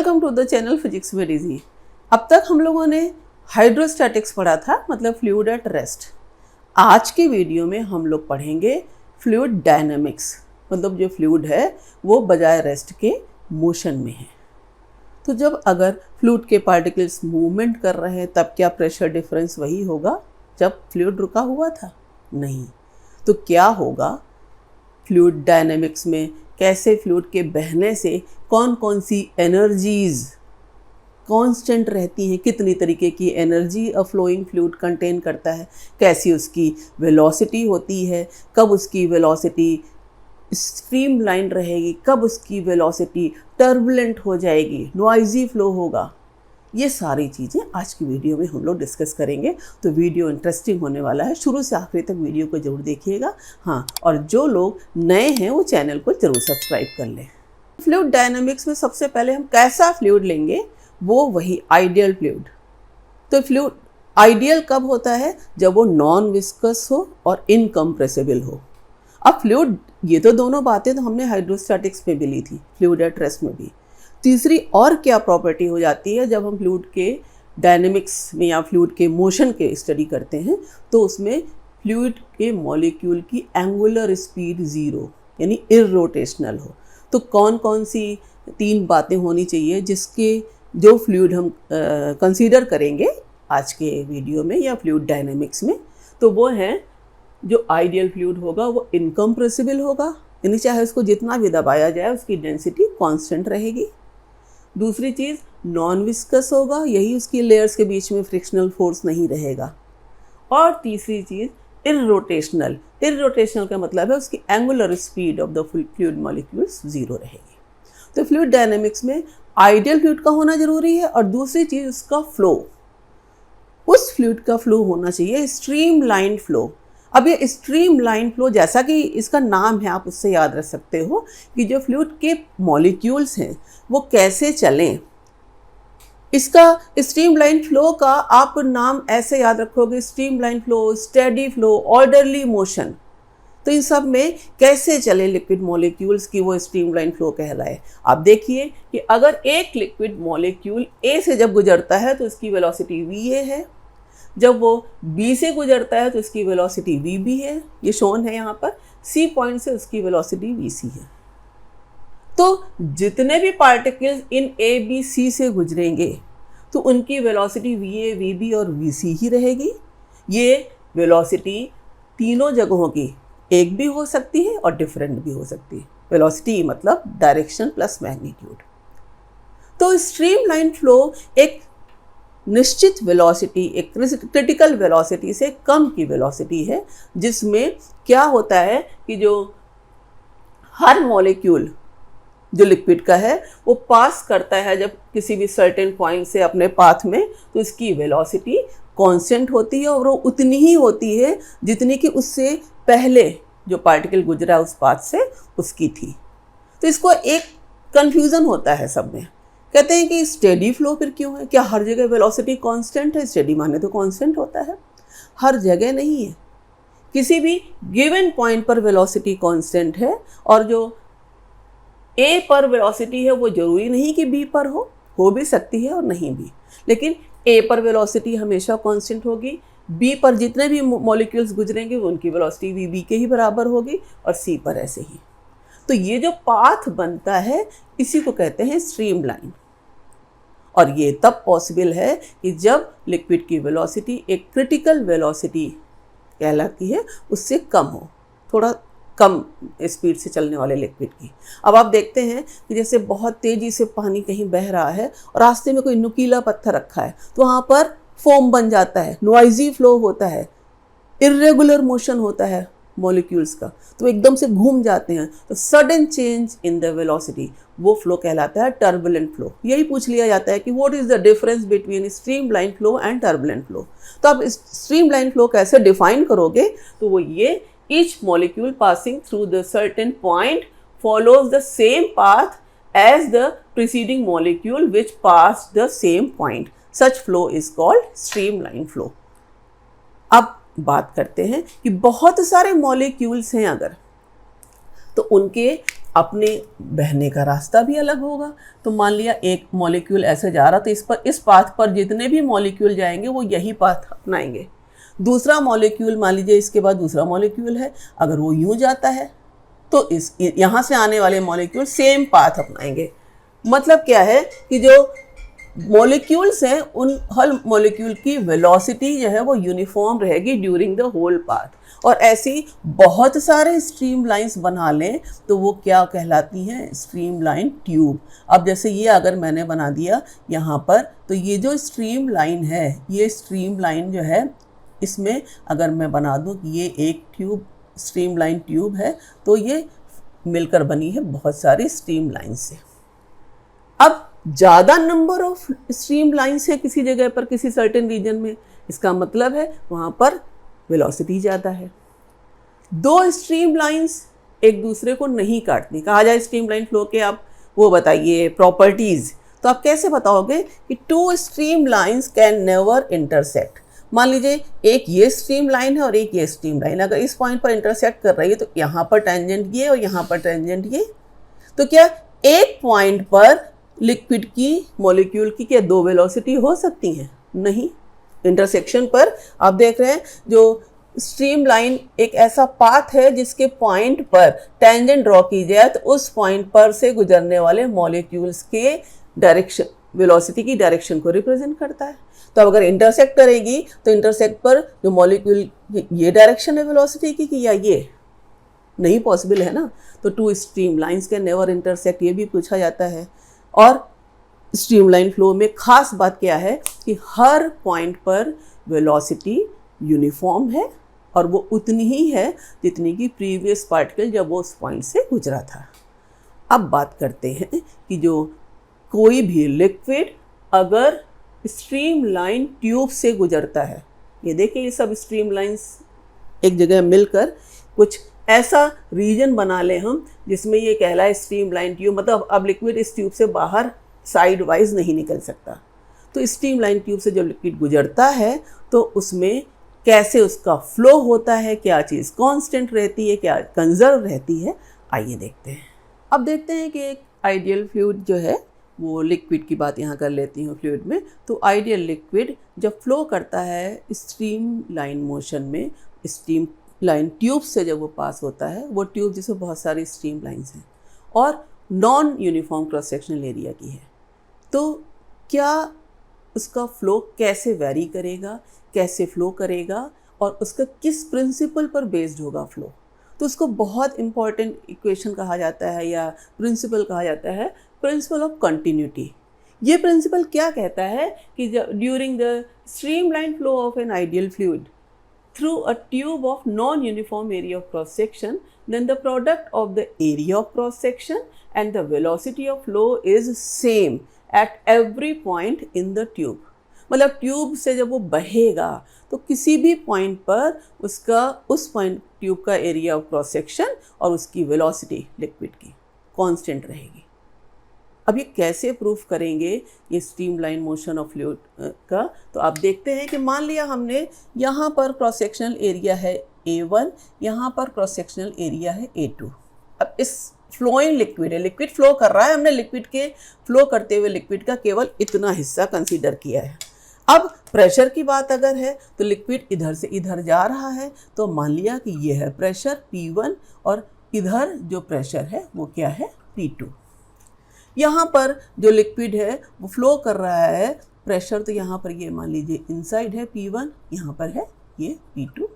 Welcome to the channel physics with easy. अब तक हम लोगों ने हाइड्रोस्टैटिक्स पढ़ा था, मतलब फ्लूइड एट रेस्ट। आज के वीडियो में हम लोग पढ़ेंगे फ्लूइड डायनामिक्स, मतलब जो फ्लूइड है वो बजाय रेस्ट के मोशन में है। तो जब अगर फ्लूइड के पार्टिकल्स मूवमेंट कर रहे हैं तब क्या प्रेशर डिफरेंस वही होगा जब फ्लूइड रुका हुआ था? नहीं। तो क्या होगा फ्लूइड डायनामिक्स में? कैसे फ्लूइड के बहने से कौन कौन सी एनर्जीज कांस्टेंट रहती हैं, कितनी तरीके की energy a flowing fluid contain करता है, कैसी उसकी वेलोसिटी होती है, कब उसकी वेलोसिटी स्ट्रीम लाइन रहेगी, कब उसकी वेलोसिटी टर्बुलेंट हो जाएगी, नॉइजी फ्लो होगा। ये सारी चीज़ें आज की वीडियो में हम लोग डिस्कस करेंगे। तो वीडियो इंटरेस्टिंग होने वाला है, शुरू से आखिरी तक वीडियो को जरूर देखिएगा। हाँ, और जो लोग नए हैं वो चैनल को जरूर सब्सक्राइब कर लें। फ्लूइड डायनामिक्स में सबसे पहले हम कैसा फ्लूइड लेंगे, वो वही आइडियल फ्लूइड। तो फ्लूइड आइडियल कब होता है? जब वो नॉन विस्कस हो और इनकम्प्रेसिबल हो। अब फ्लूइड, ये तो दोनों बातें तो हमने हाइड्रोस्टैटिक्स में भी ली थी, फ्लूइड एट रेस्ट में भी। तीसरी और क्या प्रॉपर्टी हो जाती है जब हम फ्लूइड के डायनेमिक्स में या फ्लूइड के मोशन के स्टडी करते हैं, तो उसमें फ्लूइड के मॉलिक्यूल की एंगुलर स्पीड ज़ीरो यानी इररोटेशनल हो। तो कौन कौन सी तीन बातें होनी चाहिए जिसके जो फ्लूइड हम कंसीडर करेंगे आज के वीडियो में या फ्लूइड डायनेमिक्स में? तो वो हैं, जो आइडियल फ्लूइड होगा वो इनकम्प्रेसिबल होगा, यानी चाहे उसको जितना भी दबाया जाए उसकी डेंसिटी कांस्टेंट रहेगी। दूसरी चीज़, नॉन विस्कस होगा, यही उसकी लेयर्स के बीच में फ्रिक्शनल फोर्स नहीं रहेगा। और तीसरी चीज़, इररोटेशनल। इररोटेशनल का मतलब है उसकी angular speed of the fluid molecules zero रहेगी। तो फ्लूइड डायनेमिक्स में आइडियल फ्लूइड का होना ज़रूरी है, और दूसरी चीज़ उसका फ्लो, उस फ्लूइड का फ्लो होना चाहिए स्ट्रीम लाइन फ्लो। अब ये स्ट्रीम लाइन फ्लो, जैसा कि इसका नाम है, आप उससे याद रख सकते हो कि जो फ्लूइड के मॉलिक्यूल्स हैं वो कैसे चलें। इसका स्ट्रीम लाइन फ्लो का आप नाम ऐसे याद रखोगे, stream line flow, steady flow, orderly motion. तो इन सब में कैसे चले लिक्विड मॉलिक्यूल्स की वो स्ट्रीम लाइन फ्लो कहलाए। आप देखिए कि अगर एक लिक्विड मॉलिक्यूल ए से जब गुजरता है तो उसकी वेलोसिटी वी है, जब वो बी से गुजरता है तो उसकी वेलोसिटी वी बी है, ये शोन है यहाँ पर। सी पॉइंट से उसकी वेलोसिटी वी सी है। तो जितने भी particles in A B C से गुजरेंगे तो उनकी velocity V A V B और वी सी ही रहेगी। ये वेलोसिटी तीनों जगहों की एक भी हो सकती है और डिफरेंट भी हो सकती है। वेलोसिटी मतलब डायरेक्शन प्लस मैग्नीट्यूड। तो स्ट्रीम लाइन फ्लो एक निश्चित वेलोसिटी, एक क्रिटिकल वेलोसिटी से कम की वेलोसिटी है, जिसमें क्या होता है कि जो हर मॉलिक्यूल जो लिक्विड का है वो पास करता है जब किसी भी सर्टेन पॉइंट से अपने पाथ में, तो इसकी वेलोसिटी कांस्टेंट होती है और वो उतनी ही होती है जितनी कि उससे पहले जो पार्टिकल गुजरा उस पाथ से उसकी थी। तो इसको एक कन्फ्यूज़न होता है सब में। कहते हैं कि स्टेडी फ्लो फिर क्यों है? क्या हर जगह वेलोसिटी कांस्टेंट है? स्टेडी माने तो कांस्टेंट होता है, हर जगह नहीं है। किसी भी गिवन पॉइंट पर वेलोसिटी कांस्टेंट है, और जो ए पर वेलोसिटी है वो जरूरी नहीं कि बी पर हो भी सकती है और नहीं भी, लेकिन ए पर वेलोसिटी हमेशा कांस्टेंट होगी। बी पर जितने भी मॉलिक्यूल्स गुजरेंगे उनकी वेलोसिटी वी बी के ही बराबर होगी, और सी पर ऐसे ही। तो ये जो पाथ बनता है इसी को कहते हैं स्ट्रीम लाइन। और ये तब पॉसिबल है कि जब लिक्विड की वेलोसिटी एक क्रिटिकल वेलोसिटी कहलाती है उससे कम हो, थोड़ा कम स्पीड से चलने वाले लिक्विड की। अब आप देखते हैं कि जैसे बहुत तेज़ी से पानी कहीं बह रहा है और रास्ते में कोई नुकीला पत्थर रखा है, तो वहाँ पर फोम बन जाता है, नॉइजी फ्लो होता है, इर्रेगुलर मोशन होता है मॉलिक्यूल्स का, तो एकदम से घूम जाते हैं। तो sudden change in the velocity, वो फ्लो कहलाता है टर्बुलेंट फ्लो। यही पूछ लिया जाता है कि what is the difference between streamline flow and turbulent flow. तो आप स्ट्रीम लाइन फ्लो कैसे डिफाइन करोगे? तो वो ये, each molecule passing through the certain point follows the same path as the preceding molecule which pass the same point. Such flow is called streamline flow. अब बात करते हैं कि बहुत सारे मॉलिक्यूल्स हैं अगर, तो उनके अपने बहने का रास्ता भी अलग होगा। तो मान लिया एक मॉलिक्यूल ऐसे जा रहा, तो इस पाथ पर जितने भी मॉलिक्यूल जाएंगे वो यही पाथ अपनाएंगे। दूसरा मॉलिक्यूल, मान लीजिए इसके बाद दूसरा मॉलिक्यूल है, अगर वो यूं जाता है तो यहाँ से आने वाले मॉलिक्यूल सेम पाथ अपनाएंगे। मतलब क्या है कि जो मॉलिक्यूल्स हैं उन हर मॉलिक्यूल की वेलोसिटी जो है वो यूनिफॉर्म रहेगी ड्यूरिंग द होल पाथ। और ऐसी बहुत सारे स्ट्रीम लाइन्स बना लें तो वो क्या कहलाती हैं, स्ट्रीम लाइन ट्यूब। अब जैसे ये अगर मैंने बना दिया यहाँ पर, तो ये जो स्ट्रीम लाइन है, ये स्ट्रीम लाइन जो है, इसमें अगर मैं बना दूँ कि ये एक ट्यूब स्ट्रीम लाइन ट्यूब है, तो ये मिलकर बनी है बहुत सारी स्ट्रीम लाइन से। अब ज़्यादा नंबर ऑफ स्ट्रीम लाइन्स है किसी जगह पर, किसी सर्टेन रीजन में, इसका मतलब है वहाँ पर वेलोसिटी ज़्यादा है। दो स्ट्रीम लाइन्स एक दूसरे को नहीं काटती। कहा जाए स्ट्रीम लाइन फ्लो के आप वो बताइए प्रॉपर्टीज़, तो आप कैसे बताओगे कि two streamlines can never intersect. मान लीजिए एक ये स्ट्रीम लाइन है और एक ये स्ट्रीम लाइन, अगर इस पॉइंट पर इंटरसेक्ट कर रही है तो यहाँ पर टेंजेंट ये और यहाँ पर टेंजेंट ये, तो क्या एक पॉइंट पर लिक्विड की मॉलिक्यूल की क्या दो वेलोसिटी हो सकती हैं? नहीं। इंटरसेक्शन पर आप देख रहे हैं जो स्ट्रीम लाइन एक ऐसा पाथ है जिसके पॉइंट पर टेंजेंट ड्रॉ की जाए तो उस पॉइंट पर से गुजरने वाले मॉलिक्यूल्स के डायरेक्शन, वेलोसिटी की डायरेक्शन को रिप्रेजेंट करता है। तो अब अगर इंटरसेक्ट करेगी तो इंटरसेक्ट पर जो मॉलिक्यूल ये डायरेक्शन है वेलोसिटी की कि या ये, नहीं पॉसिबल है ना। तो two streamlines can never intersect, ये भी पूछा जाता है। और स्ट्रीमलाइन फ्लो में खास बात क्या है कि हर पॉइंट पर वेलोसिटी यूनिफॉर्म है और वो उतनी ही है जितनी कि प्रीवियस पार्टिकल जब वो उस पॉइंट से गुजरा था। अब बात करते हैं कि जो कोई भी लिक्विड अगर स्ट्रीम लाइन ट्यूब से गुजरता है, ये देखिए ये सब स्ट्रीम लाइन्स एक जगह मिलकर कुछ ऐसा रीजन बना लें हम जिसमें ये कहलाए स्ट्रीम लाइन ट्यूब। मतलब अब लिक्विड इस ट्यूब से बाहर साइड वाइज नहीं निकल सकता। तो स्ट्रीम लाइन ट्यूब से जब लिक्विड गुजरता है तो उसमें कैसे उसका फ्लो होता है, क्या चीज़ कांस्टेंट रहती है, क्या कंजर्व रहती है, आइए देखते हैं। अब देखते हैं कि एक आइडियल फ्लूइड जो है, वो लिक्विड की बात यहाँ कर लेती हूँ फ्लूइड में। तो आइडियल लिक्विड जब फ्लो करता है स्ट्रीम लाइन मोशन में, स्ट्रीम लाइन ट्यूब से जब वो पास होता है, वो ट्यूब जिसमें बहुत सारी स्ट्रीम लाइन्स हैं और non uniform cross sectional area की है, तो क्या उसका फ्लो कैसे वेरी करेगा, कैसे फ्लो करेगा और उसका किस प्रिंसिपल पर बेस्ड होगा फ्लो। तो उसको बहुत इंपॉर्टेंट इक्वेशन कहा जाता है या प्रिंसिपल कहा जाता है, प्रिंसिपल ऑफ कंटिन्यूटी। ये प्रिंसिपल क्या कहता है कि during the stream line flow of an ideal fluid through a tube of non-uniform area of cross section, then the product of the area of cross section and the velocity of flow is same at every point in the tube। मतलब tube से जब वो बहेगा तो किसी भी point पर उसका उस पॉइंट ट्यूब का एरिया ऑफ क्रॉस सेक्शन और उसकी वेलोसिटी लिक्विड की कांस्टेंट रहेगी। अब ये कैसे प्रूफ करेंगे ये stream line motion of fluid का, तो आप देखते हैं कि मान लिया हमने यहाँ पर क्रॉस सेक्शनल एरिया है A1, यहाँ पर क्रॉस सेक्शनल एरिया है A2। अब इस फ्लोइंग लिक्विड है, लिक्विड फ्लो कर रहा है, हमने लिक्विड के फ्लो करते हुए लिक्विड का केवल इतना हिस्सा कंसीडर किया है। अब प्रेशर की बात अगर है तो लिक्विड इधर से इधर जा रहा है, तो मान लिया कि ये है प्रेशर P1 और इधर जो प्रेशर है वो क्या है P2। यहाँ पर जो लिक्विड है वो फ्लो कर रहा है, प्रेशर तो यहाँ पर ये मान लीजिए इनसाइड है P1, यहाँ पर है ये P2।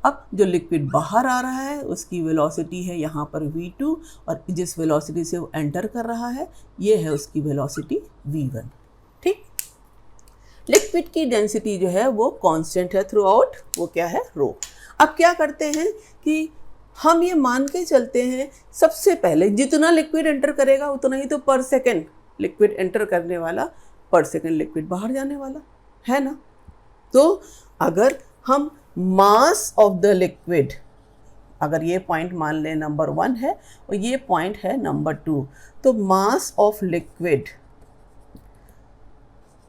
अब जो लिक्विड बाहर आ रहा है उसकी वेलोसिटी है यहाँ पर V2 और जिस वेलोसिटी से वो एंटर कर रहा है ये है उसकी वेलोसिटी V1। ठीक, लिक्विड की डेंसिटी जो है वो कांस्टेंट है थ्रू आउट, वो क्या है रो। अब क्या करते हैं कि हम ये मान के चलते हैं सबसे पहले जितना लिक्विड एंटर करेगा उतना ही तो पर सेकेंड लिक्विड एंटर करने वाला, पर सेकेंड लिक्विड बाहर जाने वाला है ना। तो अगर हम मास ऑफ द लिक्विड, अगर ये पॉइंट मान लें नंबर 1 है और ये पॉइंट है नंबर 2, तो mass of liquid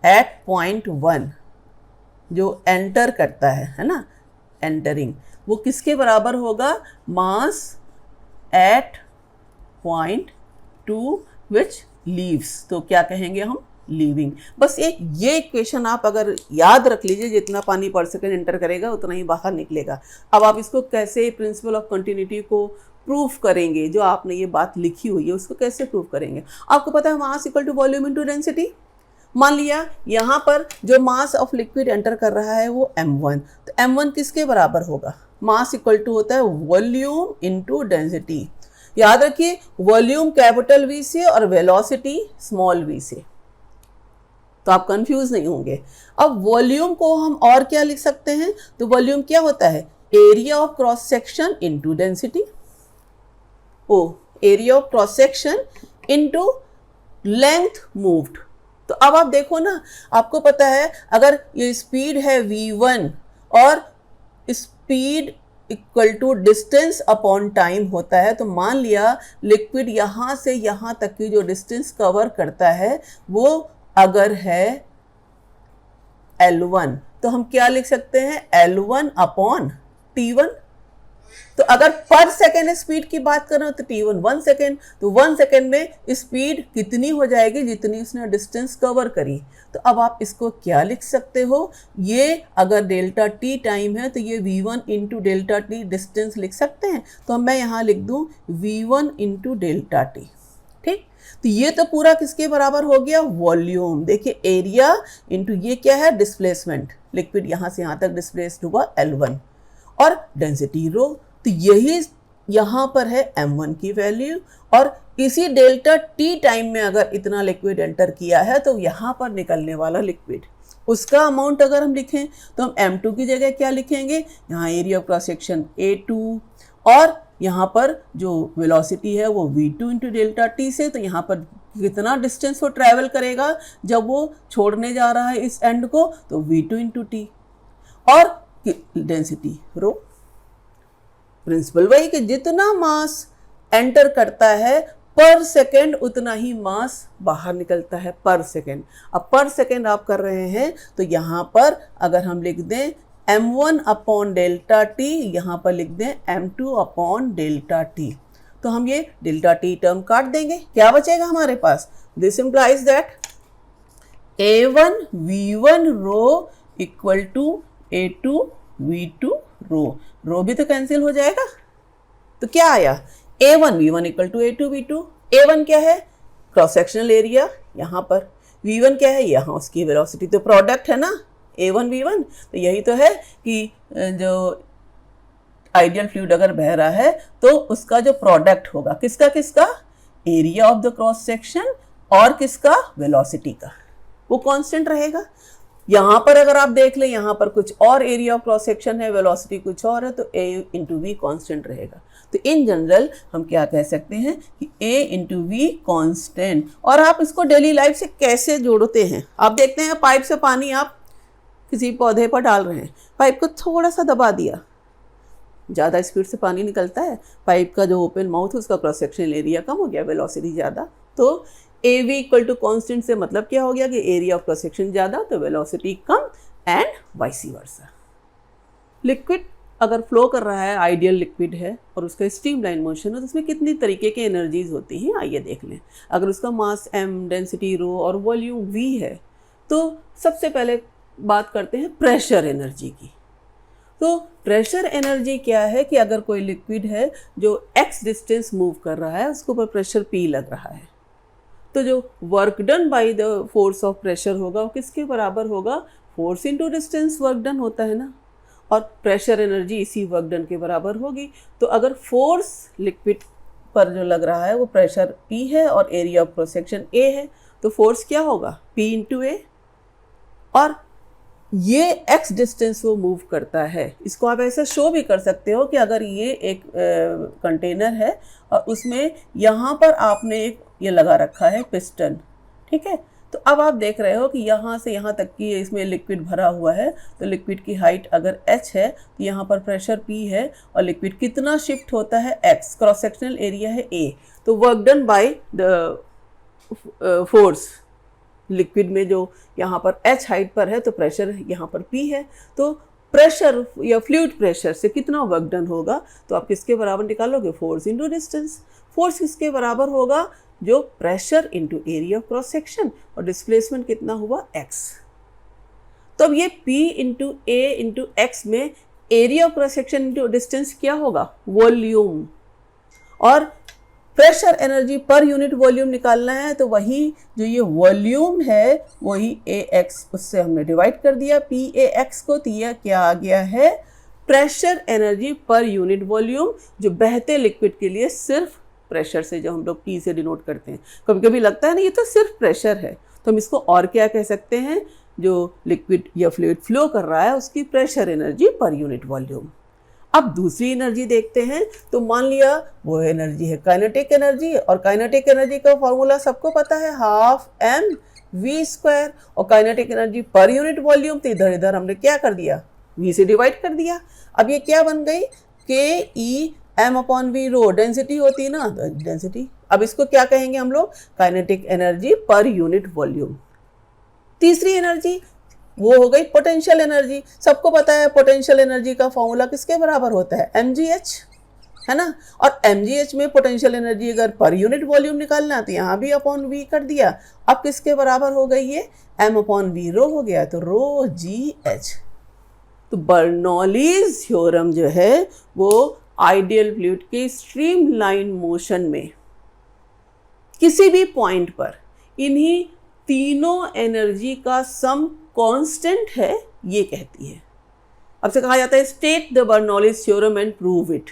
at point 1 जो एंटर करता है ना, एंटरिंग, वो किसके बराबर होगा, mass at point two which leaves, तो क्या कहेंगे हम, लीविंग। बस एक ये इक्वेशन आप अगर याद रख लीजिए, जितना पानी पर सेकेंड एंटर करेगा उतना ही बाहर निकलेगा। अब आप इसको कैसे प्रिंसिपल ऑफ कंटिन्यूटी को प्रूफ करेंगे, जो आपने ये बात लिखी हुई है उसको कैसे प्रूफ करेंगे। आपको पता है mass equal to volume into density. मान लिया यहाँ पर जो मास ऑफ लिक्विड एंटर कर रहा है वो m1, तो m1 किसके बराबर होगा, मास इक्वल टू होता है वॉल्यूम इनटू डेंसिटी। याद रखिए वॉल्यूम कैपिटल V से और वेलोसिटी स्मॉल v से, तो आप कंफ्यूज नहीं होंगे। अब वॉल्यूम को हम और क्या लिख सकते हैं, तो वॉल्यूम क्या होता है, area of cross section into density. Area of cross section into length moved. तो अब आप देखो ना, आपको पता है अगर ये स्पीड है v1 और speed equal to distance upon time होता है, तो मान लिया लिक्विड यहाँ से यहाँ तक की जो डिस्टेंस कवर करता है वो अगर है L1, तो हम क्या लिख सकते हैं, L1 अपॉन T1। तो अगर पर सेकेंड स्पीड की बात करें तो T1 1 सेकेंड, तो 1 सेकेंड में स्पीड कितनी हो जाएगी, जितनी उसने डिस्टेंस कवर करी। तो अब आप इसको क्या लिख सकते हो, ये अगर डेल्टा टी टाइम है तो ये v1 into delta T distance लिख सकते हैं। तो मैं यहाँ लिख दूँ v1 इंटू डेल्टा टी। ठीक, तो ये तो पूरा किसके बराबर हो गया, वॉल्यूम। देखिए एरिया इंटू ये क्या है, डिस्प्लेसमेंट, लिक्विड यहाँ से यहाँ तक डिस्प्लेस्ड हुआ L1, और डेंसिटी रो, तो यही यहाँ पर है m1 की वैल्यू। और इसी डेल्टा टी टाइम में अगर इतना लिक्विड एंटर किया है तो यहाँ पर निकलने वाला लिक्विड उसका अमाउंट अगर हम लिखें तो हम m2 की जगह क्या लिखेंगे, यहाँ area of cross section A2, और यहाँ पर जो वेलोसिटी है वो v2 इंटू डेल्टा टी से, तो यहाँ पर कितना डिस्टेंस वो ट्रैवल करेगा जब वो छोड़ने जा रहा है इस एंड को, तो v2 इंटू टी, और डेंसिटी रो। प्रिंसिपल वही कि जितना मास एंटर करता है पर सेकेंड उतना ही मास बाहर निकलता है पर सेकेंड। अब पर सेकेंड आप कर रहे हैं तो यहाँ पर अगर हम लिख दें m1 अपॉन डेल्टा टी, यहाँ पर लिख दें m2 अपॉन डेल्टा टी, तो हम ये डेल्टा टी टर्म काट देंगे, क्या बचेगा हमारे पास, this implies that a1 v1 rho equal to a2 v2 rho, rho भी तो कैंसिल हो जाएगा। तो क्या आया, a1 v1 equal to a2 v2। a1 क्या है, क्रॉस सेक्शनल एरिया, यहाँ पर v1 क्या है, यहाँ उसकी वेलोसिटी, तो प्रोडक्ट है ना a1 v1। तो यही तो है कि जो आइडियल फ्लूइड अगर बह रहा है तो उसका जो प्रोडक्ट होगा किसका किसका, area of the cross section और किसका, वेलोसिटी का, वो कांस्टेंट रहेगा। यहाँ पर अगर आप देख लें यहाँ पर कुछ और एरिया ऑफ क्रॉस सेक्शन है, वेलोसिटी कुछ और है, तो a इंटू वी कॉन्स्टेंट रहेगा। तो इन जनरल हम क्या कह सकते हैं कि a इंटू वी कॉन्स्टेंट। और आप इसको डेली लाइफ से कैसे जोड़ते हैं, आप देखते हैं पाइप से पानी आप किसी पौधे पर डाल रहे हैं, पाइप को थोड़ा सा दबा दिया, ज़्यादा स्पीड से पानी निकलता है, पाइप का जो ओपन माउथ है उसका क्रॉस सेक्शनल एरिया कम हो गया, वेलोसिटी ज़्यादा, तो A V equal to constant से मतलब क्या हो गया कि एरिया ऑफ क्रॉस सेक्शन ज़्यादा तो velocity come, and वाइसी versa. Liquid अगर फ्लो कर रहा है, आइडियल लिक्विड है और उसका स्ट्रीमलाइन मोशन है, तो उसमें कितनी तरीके के एनर्जीज होती हैं, आइए देख लें। अगर उसका मास m, डेंसिटी रो और वॉल्यूम v है, तो सबसे पहले बात करते हैं प्रेशर एनर्जी की। तो प्रेशर एनर्जी क्या है कि अगर कोई लिक्विड है जो x डिस्टेंस मूव कर रहा है, उसके ऊपर प्रेशर P लग रहा है, तो जो work done by the force of pressure होगा वो किसके बराबर होगा, force into distance work done होता है ना, और प्रेशर एनर्जी इसी वर्क डन के बराबर होगी। तो अगर फोर्स लिक्विड पर जो लग रहा है वो प्रेशर P है और area of cross section A है, तो फोर्स क्या होगा, P इंटू A, और ये x डिस्टेंस वो मूव करता है। इसको आप ऐसे शो भी कर सकते हो कि अगर ये एक कंटेनर है और उसमें यहाँ पर आपने एक ये लगा रखा है पिस्टन, ठीक है, तो अब आप देख रहे हो कि यहाँ से यहाँ तक की इसमें लिक्विड भरा हुआ है, तो लिक्विड की हाइट अगर h है तो यहाँ पर प्रेशर P है और लिक्विड कितना शिफ्ट होता है x, क्रॉस सेक्शनल एरिया है A, तो work done by the force liquid में जो यहाँ पर h हाइट पर है तो प्रेशर यहाँ पर P है, तो प्रेशर या फ्लूइड प्रेशर से कितना वर्क डन होगा, तो आप किसके बराबर निकालोगे, फोर्स इंटू डिस्टेंस। फोर्स किसके बराबर होगा, जो pressure into area of cross section, और डिस्प्लेसमेंट कितना हुआ, x। तो अब ये P इंटू ए इंटू एक्स में area of cross section into distance क्या होगा, वॉल्यूम, और pressure energy per unit volume निकालना है, तो वही जो ये वॉल्यूम है वही AX, उससे हमने डिवाइड कर दिया PAX को, तो यह क्या आ गया है, pressure energy per unit volume, जो बहते लिक्विड के लिए सिर्फ प्रेशर से, जो हम लोग P से डिनोट करते हैं। कभी कभी लगता है ना ये तो सिर्फ प्रेशर है, तो हम इसको और क्या कह सकते हैं, जो लिक्विड या फ्लूइड फ्लो कर रहा है उसकी pressure energy per unit volume. अब दूसरी एनर्जी देखते हैं, तो मान लिया वो एनर्जी है काइनेटिक एनर्जी, और काइनेटिक एनर्जी का फॉर्मूला सबको पता है, हाफ mv², और kinetic energy per unit volume, तो इधर इधर हमने क्या कर दिया, v से डिवाइड कर दिया। अब ये क्या बन गई, ke m/v रो, डेंसिटी होती है ना, डेंसिटी। अब इसको क्या कहेंगे हम लोग, kinetic energy per unit volume. तीसरी एनर्जी वो हो गई पोटेंशियल एनर्जी। सबको पता है पोटेंशियल एनर्जी का फॉर्मूला किसके बराबर होता है, mgh, है ना। और mgh में पोटेंशियल एनर्जी अगर पर यूनिट वॉल्यूम निकालना, तो यहाँ भी अपॉन v कर दिया। अब किसके बराबर हो गई ये, m/v रो हो गया, तो रो gh। तो बर्नौलीज थ्योरम जो है वो आइडियल फ्लूइड के स्ट्रीमलाइन मोशन में किसी भी पॉइंट पर इन्हीं तीनों एनर्जी का सम कांस्टेंट है, ये कहती है। अब से कहा जाता है state the Bernoulli's theorem and prove it.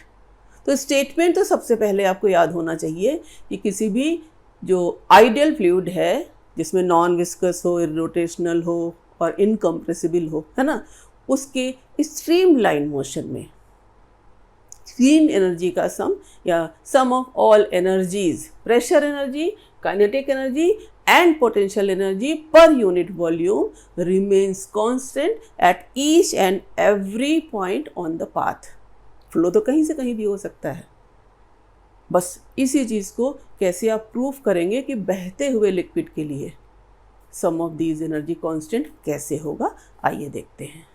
तो स्टेटमेंट तो सबसे पहले आपको याद होना चाहिए कि किसी भी जो आइडियल फ्लूइड है, जिसमें नॉन विस्कस हो, इरोटेशनल हो और इनकम्प्रेसिबल हो, है ना, उसके स्ट्रीमलाइन मोशन में तीन एनर्जी का सम या sum of all energies, pressure energy, kinetic energy and potential energy per unit volume remains constant at each and every point on the path। Flow तो कहीं से कहीं भी हो सकता है। बस इसी चीज़ को कैसे आप प्रूफ करेंगे कि बहते हुए लिक्विड के लिए सम ऑफ दीज एनर्जी कांस्टेंट कैसे होगा, आइए देखते हैं।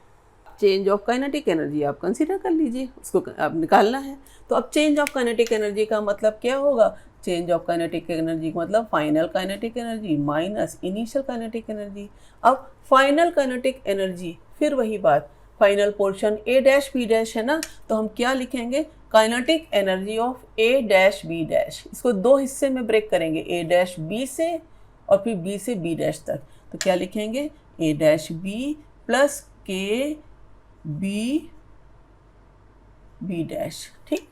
चेंज ऑफ काइनेटिक एनर्जी आप कंसीडर कर लीजिए, उसको आप निकालना है। तो अब चेंज ऑफ काइनेटिक एनर्जी का मतलब क्या होगा, चेंज ऑफ काइनेटिक एनर्जी का मतलब final kinetic energy minus initial kinetic energy. अब फाइनल काइनेटिक एनर्जी, फिर वही बात, final portion A dash B dash है ना, तो हम क्या लिखेंगे, kinetic energy of A dash B dash. इसको दो हिस्से में ब्रेक करेंगे, A डैश B से और फिर B से B डैश तक। तो क्या लिखेंगे, A dash B plus K B dash, ठीक।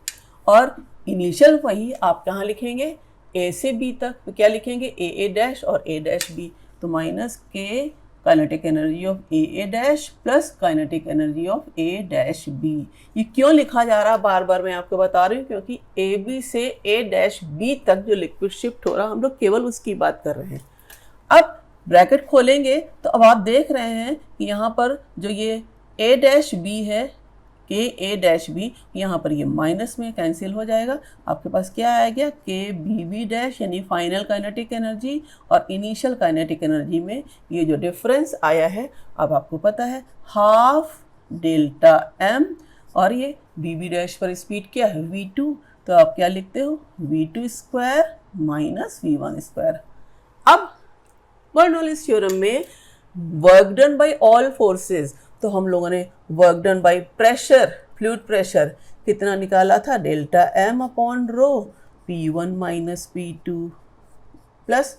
और इनिशियल वही आप कहाँ लिखेंगे, A से B तक, तो क्या लिखेंगे, A डैश और A डैश B, तो minus K kinetic energy of A dash plus kinetic energy of A dash B। ये क्यों लिखा जा रहा है बार बार मैं आपको बता रही हूँ, क्योंकि AB से A डैश B तक जो लिक्विड शिफ्ट हो रहा, हम लोग केवल उसकी बात कर रहे हैं। अब ब्रैकेट खोलेंगे तो अब आप देख रहे हैं कि यहाँ पर जो ये A डैश B है, A डैश B, यहाँ पर ये माइनस में कैंसिल हो जाएगा। आपके पास क्या आ गया, KB डैश, यानी फाइनल काइनेटिक एनर्जी और इनिशियल काइनेटिक एनर्जी में ये जो डिफरेंस आया है, अब आपको पता है हाफ डेल्टा M, और ये BB डैश पर स्पीड क्या है, V2, तो आप क्या लिखते हो, V2 square minus V1 square. अब बर्नौलीज थ्योरम में work done by all forces, तो हम लोगों ने work done by pressure, fluid pressure कितना निकाला था, delta M upon rho, P1 minus P2, plus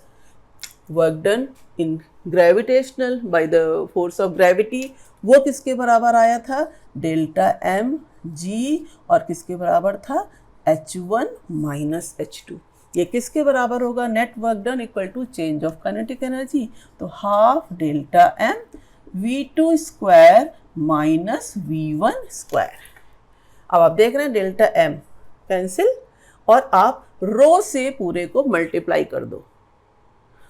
work done in gravitational by the force of gravity, वो किसके बराबर आया था, डेल्टा mg, और किसके बराबर था, H1 माइनस H2। ये किसके बराबर होगा, net work done equal to change of kinetic energy, तो half delta M V2 square minus V1 square. अब आप देख रहे हैं डेल्टा M कैंसिल, और आप रो से पूरे को मल्टीप्लाई कर दो।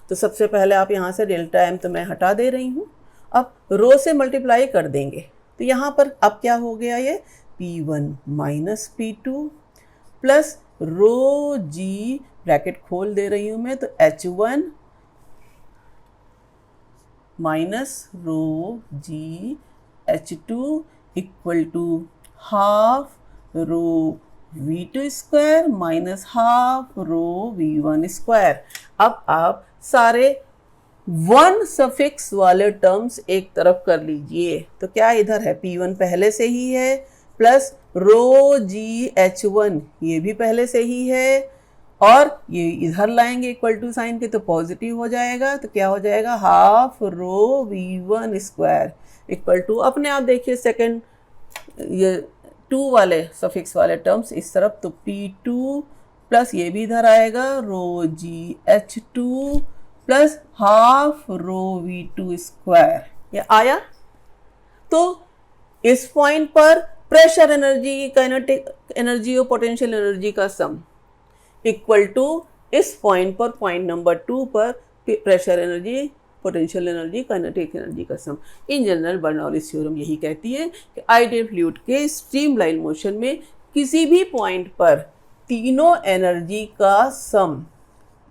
तो सबसे पहले आप यहाँ से डेल्टा M तो मैं हटा दे रही हूँ, अब रो से मल्टीप्लाई कर देंगे, तो यहाँ पर अब क्या हो गया, ये P1 minus P2 plus rho G, bracket खोल दे रही हूँ मैं, तो H1 minus rho G H2 equal to half rho V2 square minus half rho V1 square. अब आप सारे वन सफिक्स वाले टर्म्स एक तरफ कर लीजिए। तो क्या इधर है, P1 पहले से ही है, प्लस रो GH1 ये भी पहले से ही है, और ये इधर लाएंगे इक्वल टू साइन के तो पॉजिटिव हो जाएगा। तो क्या हो जाएगा, half rho V1 square equal to, अपने आप देखिए सेकेंड ये 2 वाले सफिक्स वाले टर्म्स इस तरफ, तो P2 प्लस ये भी इधर आएगा रो GH2 plus half rho V2 square, ये आया। तो इस पॉइंट पर प्रेशर एनर्जी, काइनेटिक एनर्जी और पोटेंशियल एनर्जी का सम इक्वल टू इस पॉइंट पर, पॉइंट नंबर 2 पर pressure energy, potential energy, kinetic energy का सम। इन जनरल बर्नौलीज थ्योरम यही कहती है कि आइडियल फ्लूइड के स्ट्रीमलाइन मोशन में किसी भी पॉइंट पर तीनों एनर्जी का सम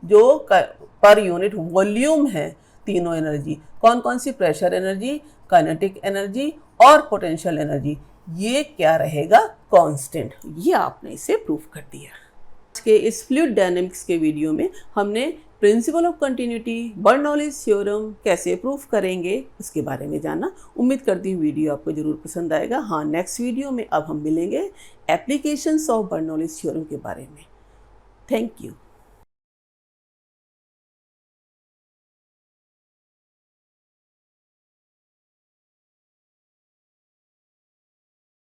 जो पर यूनिट वॉल्यूम है, तीनों एनर्जी कौन कौन सी, प्रेशर एनर्जी, काइनेटिक एनर्जी और पोटेंशियल एनर्जी, ये क्या रहेगा, कांस्टेंट। ये आपने इसे प्रूव कर दिया। आज के इस फ्लूइड डायनेमिक्स के वीडियो में हमने principle of continuity, Bernoulli's theorem कैसे प्रूव करेंगे उसके बारे में जाना। उम्मीद करती हूँ वीडियो आपको जरूर पसंद आएगा। हाँ, नेक्स्ट वीडियो में अब हम मिलेंगे एप्लीकेशंस ऑफ बर्नौलीज थ्योरम के बारे में। Thank you.